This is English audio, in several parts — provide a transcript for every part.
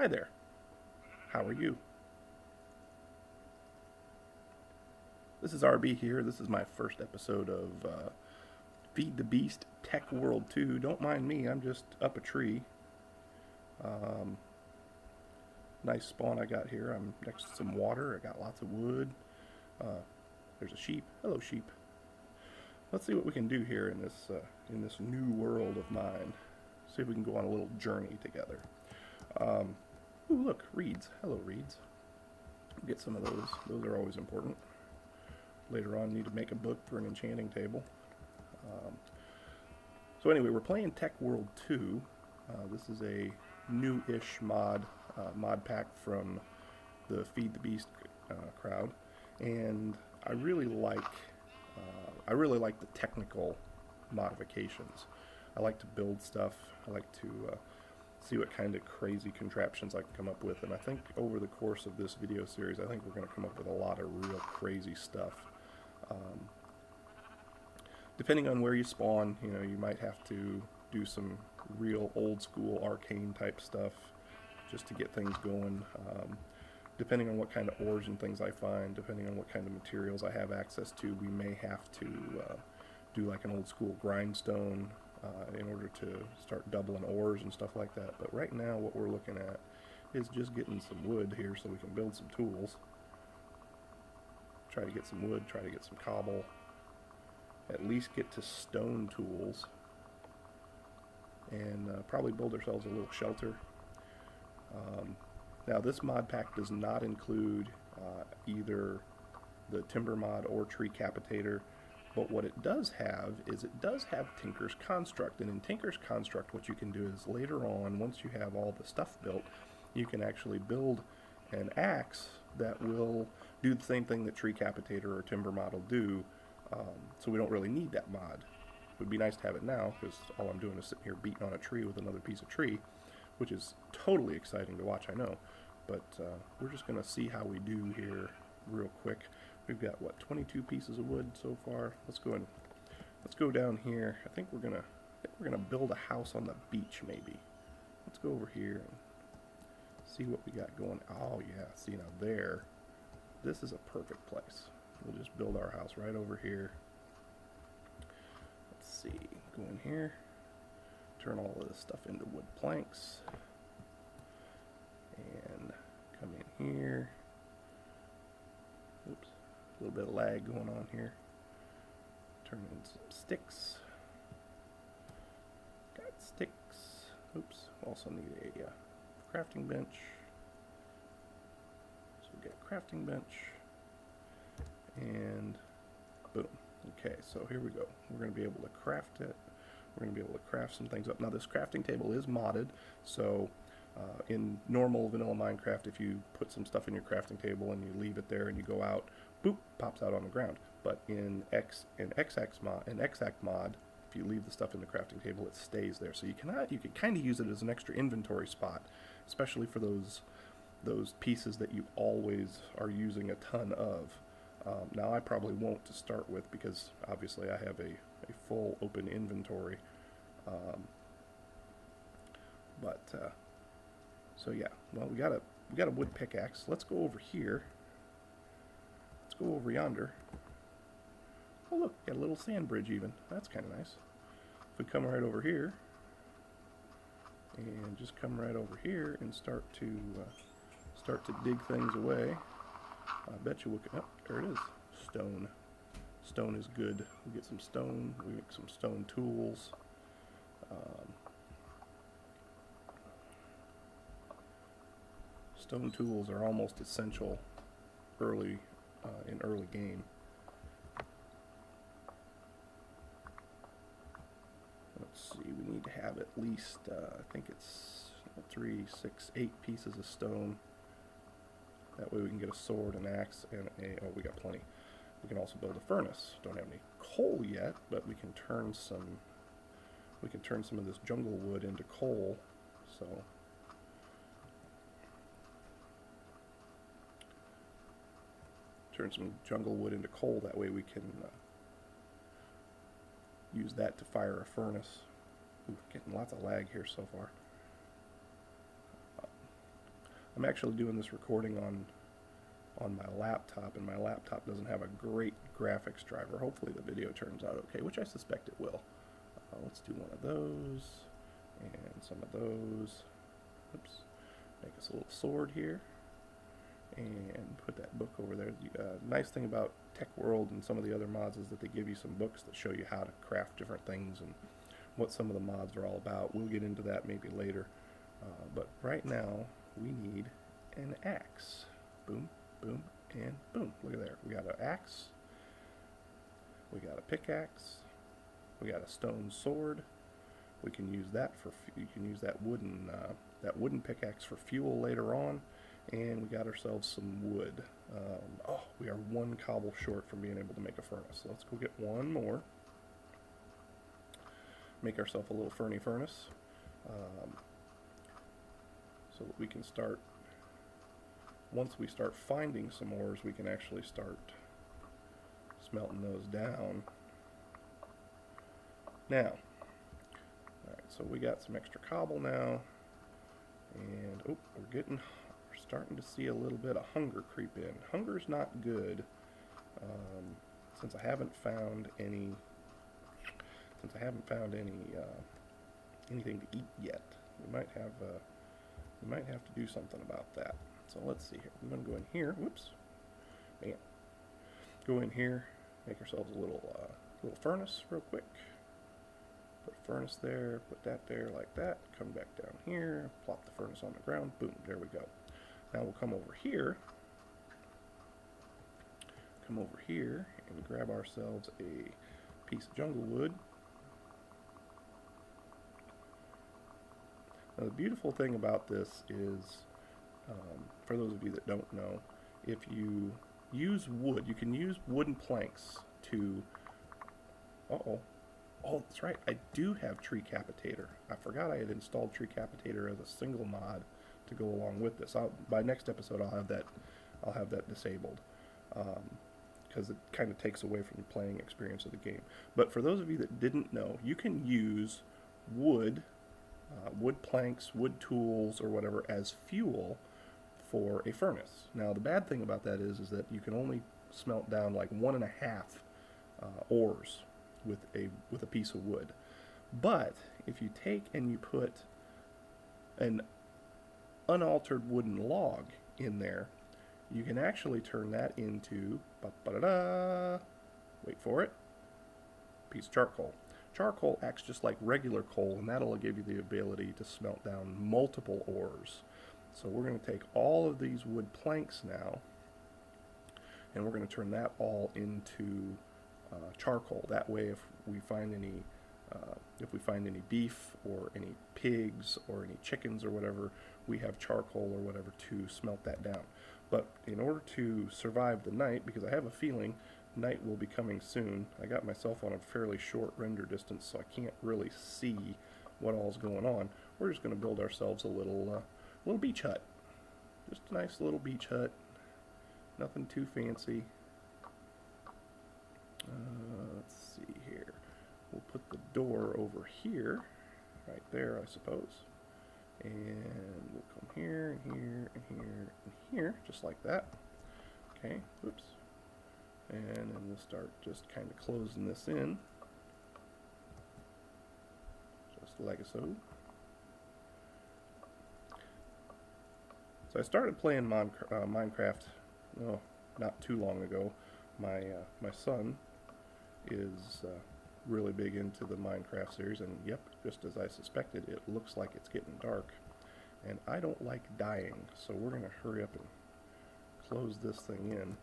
Hi there. How are you? This is RB here. This is my first episode of Feed the Beast Tech World 2. Don't mind me, I'm just up a tree. Um, nice spawn I got here. I'm next to some water. I got lots of wood. Uh, there's a sheep. Hello, sheep. Let's see what we can do here in this new world of mine. See if we can go on a little journey together. Um, ooh, look, reeds. Hello, reeds. Get some of those. Those are always important. Later on, need to make a book for an enchanting table. Um, so anyway, we're playing Tech World 2. This is a new-ish mod pack from the Feed the Beast crowd, and I really like the technical modifications. I like to build stuff. I like to see what kind of crazy contraptions I can come up with, and I think over the course of this video series, I think we're going to come up with a lot of real crazy stuff. Um, Depending on where you spawn, you know, you might have to do some real old school arcane type stuff just to get things going. Depending on what kind of ores and things I find, depending on what kind of materials I have access to, we may have to do like an old school grindstone in order to start doubling ores and stuff like that. But right now what we're looking at is just getting some wood here so we can build some tools. Try to get some wood, try to get some cobble, at least get to stone tools, and probably build ourselves a little shelter. Now this mod pack does not include either the timber mod or tree capitator, but what it does have is it does have Tinker's Construct, and in Tinker's Construct what you can do is later on, once you have all the stuff built, you can actually build an axe that will do the same thing that tree capitator or timber mod will do, so we don't really need that mod. It would be nice to have it now, because all I'm doing is sitting here beating on a tree with another piece of tree, which is totally exciting to watch, I know. But we're just going to see how we do here real quick. We've got, what, 22 pieces of wood so far? Let's go down here. I think we're gonna build a house on the beach, maybe. Let's go over here and see what we got going. Oh yeah, see now there, this is a perfect place. We'll just build our house right over here. Let's see, go in here, turn all of this stuff into wood planks, and come in here. Oops, a little bit of lag going on here. Turn in some sticks. Got sticks. Oops, also need a crafting bench. So we get a crafting bench, and boom. Okay, so here we go. We're going to be able to craft it. We're going to be able to craft some things up. Now this crafting table is modded, so in normal vanilla Minecraft, if you put some stuff in your crafting table and you leave it there and you go out, boop, pops out on the ground. But in Exact mod, if you leave the stuff in the crafting table, it stays there. So you can kind of use it as an extra inventory spot, especially for those pieces that you always are using a ton of. Now I probably won't to start with, because obviously I have a full open inventory. So yeah, well, we got a wood pickaxe. Let's go over here. Let's go over yonder. Oh look, got a little sand bridge even. That's kind of nice. If we come right over here, and just come right over here and start to dig things away, I bet you we can. Oh, there it is. Stone. Stone is good. We get some stone. We make some stone tools. Stone tools are almost essential in early game. Let's see, we need to have at least, I think it's 3, 6, 8 pieces of stone. That way we can get a sword, an axe, and oh, we got plenty. We can also build a furnace. Don't have any coal yet, but we can turn some of this jungle wood into coal. So turn some jungle wood into coal, that way we can use that to fire a furnace. Ooh, getting lots of lag here so far. I'm actually doing this recording on my laptop, and my laptop doesn't have a great graphics driver. Hopefully the video turns out okay, which I suspect it will. Let's do one of those, and some of those. Oops. Make us a little sword here, and put that book over there. Nice thing about Tech World and some of the other mods is that they give you some books that show you how to craft different things and what some of the mods are all about. We'll get into that maybe later. But right now, we need an axe. Boom, boom, and boom. Look at there. We got an axe. We got a pickaxe. We got a stone sword. We can use that for. You can use that wooden pickaxe for fuel later on. And we got ourselves some wood. We are one cobble short from being able to make a furnace. So let's go get one more. Make ourselves a little ferny furnace. So that we can start, once we start finding some ores, we can actually start smelting those down. Now, alright, so we got some extra cobble now, and we're starting to see a little bit of hunger creep in. Hunger's not good, since I haven't found any anything to eat yet. We might have to do something about that. So let's see here. I'm going to go in here. Whoops. Man. Go in here. Make ourselves a little furnace real quick. Put a furnace there. Put that there like that. Come back down here. Plop the furnace on the ground. Boom. There we go. Now we'll come over here. Come over here and grab ourselves a piece of jungle wood. Now the beautiful thing about this is, for those of you that don't know, if you use wood, you can use wooden planks to, oh, that's right, I do have Tree Capitator. I forgot I had installed Tree Capitator as a single mod to go along with this. By next episode I'll have that disabled, because it kind of takes away from the playing experience of the game. But for those of you that didn't know, you can use wood planks, wood tools, or whatever as fuel for a furnace. Now the bad thing about that is that you can only smelt down like 1.5 ores with a piece of wood. But if you take and you put an unaltered wooden log in there, you can actually turn that into, wait for it, piece of charcoal. Charcoal acts just like regular coal, and that'll give you the ability to smelt down multiple ores. So we're going to take all of these wood planks now, and we're going to turn that all into charcoal. That way, if we find any beef or any pigs or any chickens or whatever, we have charcoal or whatever to smelt that down. But in order to survive the night, because I have a feeling night will be coming soon. I got myself on a fairly short render distance, so I can't really see what all's going on. We're just going to build ourselves a little beach hut. Just a nice little beach hut. Nothing too fancy. Let's see here. We'll put the door over here, right there, I suppose. And we'll come here, and here, and here, and here, just like that. Okay, oops. And then we'll start just kind of closing this in, just like so. So I started playing Minecraft, not too long ago. My son is really big into the Minecraft series, and yep, just as I suspected, it looks like it's getting dark. And I don't like dying, so we're going to hurry up and close this thing in.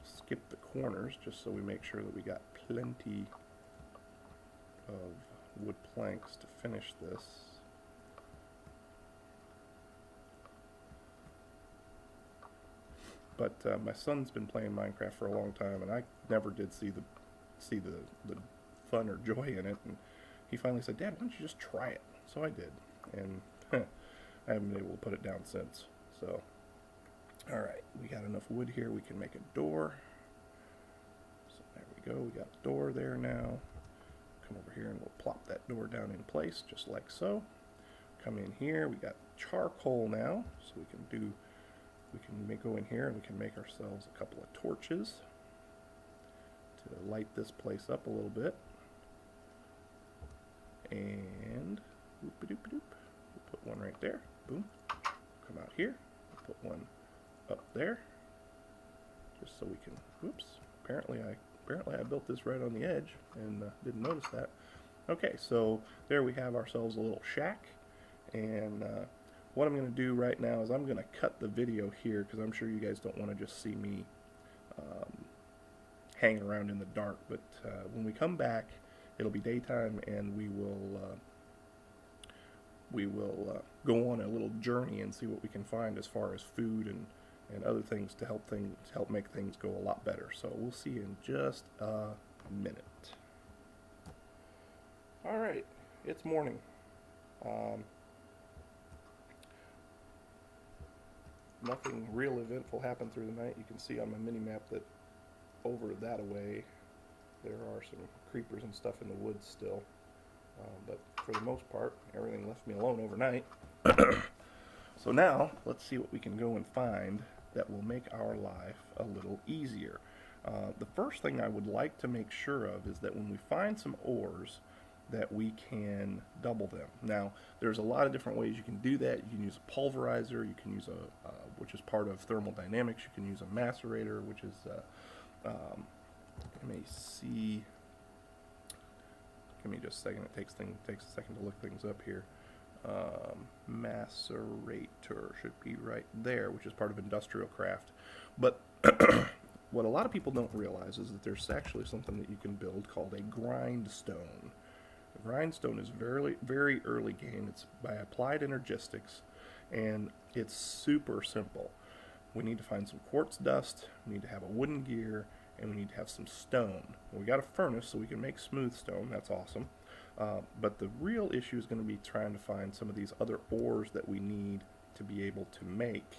Skip the corners just so we make sure that we got plenty of wood planks to finish this. But my son's been playing Minecraft for a long time, and I never did see the fun or joy in it. And he finally said, "Dad, why don't you just try it?" So I did, and I haven't been able to put it down since. So, all right, we got enough wood here. We can make a door. So there we go. We got a door there now. Come over here and we'll plop that door down in place, just like so. come in here. We got charcoal now, so we can go in here and we can make ourselves a couple of torches to light this place up a little bit. And whoop-a-doop-a-doop. We'll put one right there. Boom. Come out here. We'll put one up there, just so we can. Whoops. Apparently I built this right on the edge and didn't notice that. Okay, so there we have ourselves a little shack, and what I'm going to do right now is I'm going to cut the video here because I'm sure you guys don't want to just see me hang around in the dark, but when we come back it'll be daytime and we will go on a little journey and see what we can find as far as food and other things to help make things go a lot better. So we'll see you in just a minute. Alright, it's morning. Nothing real eventful happened through the night. You can see on my mini map that over that away there are some creepers and stuff in the woods still. But for the most part, everything left me alone overnight. So now, let's see what we can go and find that will make our life a little easier. The first thing I would like to make sure of is that when we find some ores, that we can double them. Now, there's a lot of different ways you can do that. You can use a pulverizer, you can use which is part of thermodynamics, you can use a macerator, which is, let me see, give me just a second, it takes a second to look things up here. Macerator should be right there, which is part of industrial craft. But what a lot of people don't realize is that there's actually something that you can build called a grindstone. A grindstone is very, very early game. It's by Applied Energistics, and it's super simple. We need to find some quartz dust, we need to have a wooden gear, and we need to have some stone. We got a furnace so we can make smooth stone. That's awesome. But the real issue is going to be trying to find some of these other ores that we need to be able to make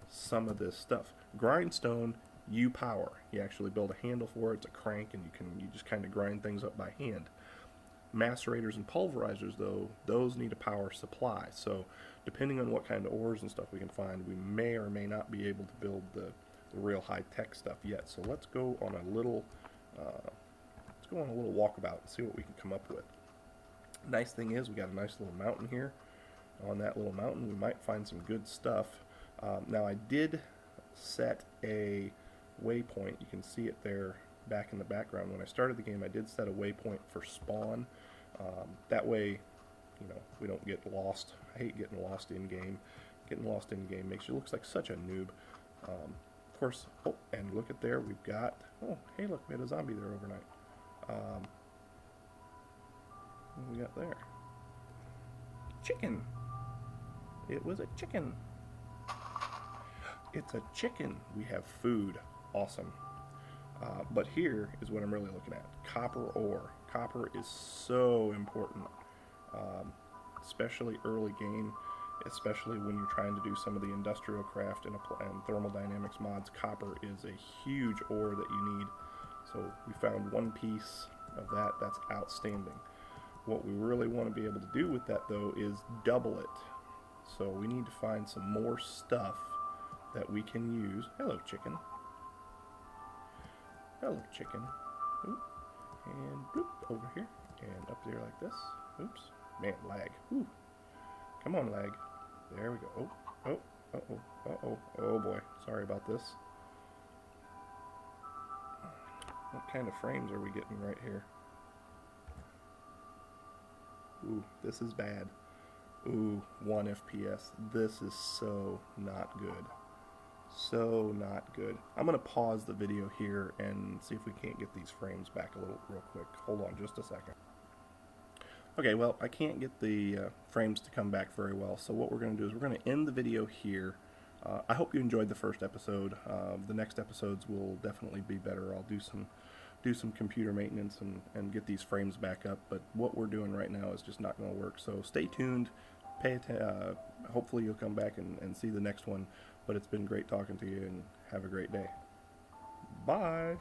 some of this stuff. Grindstone, you power. You actually build a handle for it. It's a crank, and you just kind of grind things up by hand. Macerators and pulverizers, though, those need a power supply. So depending on what kind of ores and stuff we can find, we may or may not be able to build the real high-tech stuff yet. So let's go on a little walkabout and see what we can come up with. Nice thing is we got a nice little mountain here. On that little mountain we might find some good stuff. Now I did set a waypoint. You can see it there back in the background. When I started the game I did set a waypoint for spawn. That way, you know, we don't get lost. I hate getting lost in game. Getting lost in game makes you look like such a noob. Of course, oh, and look at there, we've got, oh, hey look, we had a zombie there overnight. What do we got there? Chicken. It was a chicken. It's a chicken. We have food. Awesome. But here is what I'm really looking at. Copper ore. Copper is so important, especially early game, especially when you're trying to do some of the industrial craft and thermodynamics mods. Copper is a huge ore that you need. So we found one piece of that. That's outstanding. What we really want to be able to do with that, though, is double it. So we need to find some more stuff that we can use. Hello, chicken. Hello, chicken. Oop. And boop, over here. And up there like this. Oops. Man, lag. Ooh. Come on, lag. There we go. Oh, oh, uh-oh, uh-oh. Oh, boy. Sorry about this. What kind of frames are we getting right here? Ooh, this is bad. Ooh, 1 FPS. This is so not good. So not good. I'm going to pause the video here and see if we can't get these frames back a little real quick. Hold on just a second. Okay, well, I can't get the frames to come back very well, so what we're going to do is we're going to end the video here. I hope you enjoyed the first episode. The next episodes will definitely be better. I'll do some computer maintenance and get these frames back up, but what we're doing right now is just not going to work. So stay tuned. Hopefully you'll come back and see the next one, but it's been great talking to you, and have a great day. Bye!